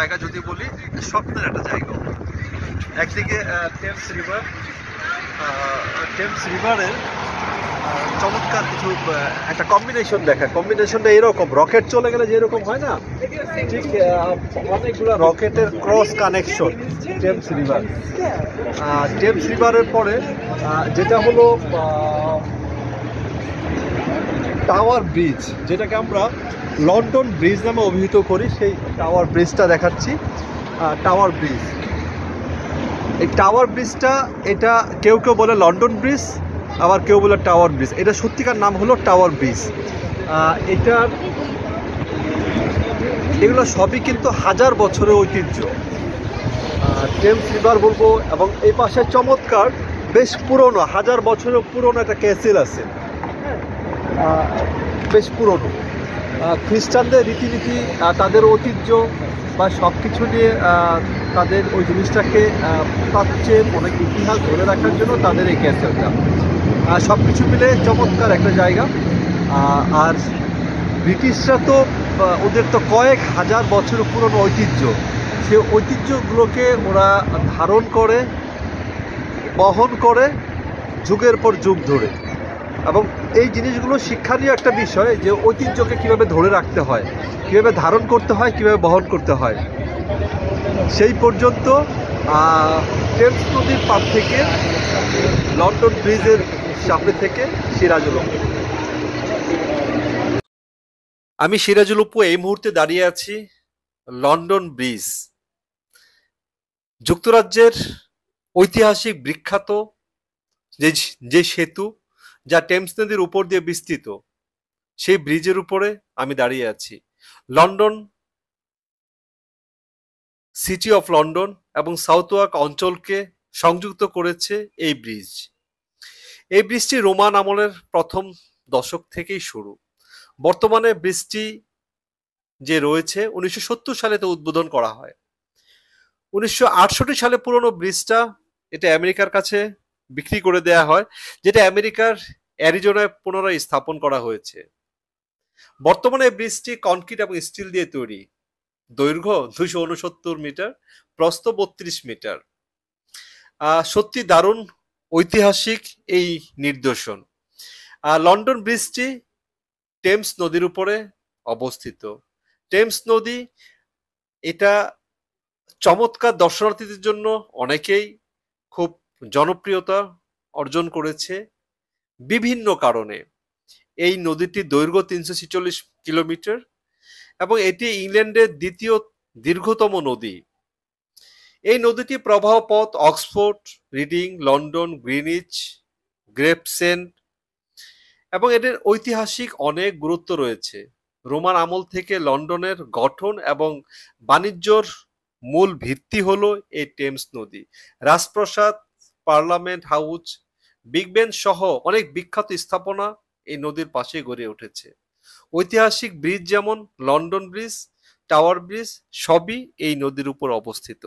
জায়গা যদি বলি, স্বপ্নের একটা জায়গা। একদিকে টেমস রিভার, টেমস রিভারের চমৎকার কিছু একটা কম্বিনেশন দেখা। কম্বিনেশনটা এরকম, রকেট চলে গেলে যেরকম হয় না, ঠিক অনেকগুলো রকেটের cross connection Thames river. Thames রিভারের পরে যেটা হলো টাওয়ার ব্রিজ, যেটাকে আমরা লন্ডন ব্রিজ নামে অভিহিত করি, সেই টাওয়ার ব্রিজটা দেখাচ্ছি। টাওয়ার ব্রিজ, এই টাওয়ার ব্রিজটা, এটা কেউ কেউ বলে লন্ডন ব্রিজ, আবার কেউ বলে টাওয়ার ব্রিজ। এটা সত্যিকার নাম হলো টাওয়ার ব্রিজ। এটার এগুলো সবই কিন্তু হাজার বছরের ঐতিহ্য। টেমস রিভার বলবো, এবং এই পাশে চমৎকার বেশ পুরনো, হাজার বছরের পুরনো একটা ক্যাসেল আছে, বেশ পুরনো। খ্রিস্টানদের রীতিনীতি, তাদের ঐতিহ্য বা সব কিছু নিয়ে তাদের ওই জিনিসটাকে প্রাচ্যের অনেক ইতিহাস ধরে রাখার জন্য তাদের এই ক্যাসেলটা, সব কিছু মিলে চমৎকার একটা জায়গা। আর ব্রিটিশরা তো, ওদের তো কয়েক হাজার বছরের পুরনো ঐতিহ্য, সে ঐতিহ্যগুলোকে ওরা ধারণ করে, বহন করে যুগের পর যুগ ধরে। এবং এই জিনিসগুলো শিক্ষারই একটা বিষয়, যে ঐতিহ্যকে কিভাবে ধরে রাখতে হয়, কিভাবে ধারণ করতে হয়, কিভাবে বহন করতে হয়। সেই পর্যন্ত টেমস নদীর পার থেকে, লন্ডন ব্রিজের সামনে থেকে সিরাজুল অপু। আমি সিরাজুল অপু এই মুহূর্তে দাঁড়িয়ে আছি লন্ডন ব্রিজ, যুক্তরাজ্যের ঐতিহাসিক বিখ্যাত যে সেতু, যা টেমস নদীর উপর দিয়ে বিস্তৃত, সেই ব্রিজের উপরে আমি দাঁড়িয়ে আছি। লন্ডন, সিটি অফ লন্ডন এবং সাউথওয়ার্ক অঞ্চলকে সংযুক্ত করেছে এই ব্রিজ। এই ব্রিজটি রোমান আমলের প্রথম দশক থেকেই শুরু। বর্তমানে ব্রিজটি যে রয়েছে 1970 সালে তো উদ্বোধন করা হয়। 1968 সালে পুরনো ব্রিজটা, এটা আমেরিকার কাছে বিক্রি করে দেয়া হয়, যেটা আমেরিকার অ্যারিজোনায় পুনরায় স্থাপন করা হয়েছে। বর্তমানে ব্রিজটি কনক্রিট এবং স্টিল দিয়ে তৈরি। দৈর্ঘ্য 269 মিটার, প্রস্থ 32 মিটার। সত্যি দারুণ ঐতিহাসিক এই নিদর্শন। লন্ডন ব্রিজটি টেমস নদীর উপরে অবস্থিত। টেমস নদী, এটা চমৎকার, দর্শনার্থীদের জন্য অনেকেই খুব জনপ্রিয়তা অর্জন করেছে বিভিন্ন কারণে। এই নদীটির দৈর্ঘ্য 346 কিলোমিটার এবং এটি ইংল্যান্ডের দ্বিতীয় দীর্ঘতম নদী। এই নদীটি প্রবাহ পথ অক্সফোর্ড, রিডিং, লন্ডন, গ্রিনিচ, গ্রেভসেন্ড, এবং এদের ঐতিহাসিক অনেক গুরুত্ব রয়েছে। রোমান আমল থেকে লন্ডনের গঠন এবং বাণিজ্যর মূল ভিত্তি হলো এই টেমস নদী। রাজপ্রাসাদ, পার্লামেন্ট হাউস, বিগ বেন সহ অনেক বিখ্যাত স্থাপনা এই নদীর পাশে গড়ে উঠেছে। ঐতিহাসিক ব্রিজ যেমন লন্ডন ব্রিজ, টাওয়ার ব্রিজ, সবই এই নদীর উপর অবস্থিত।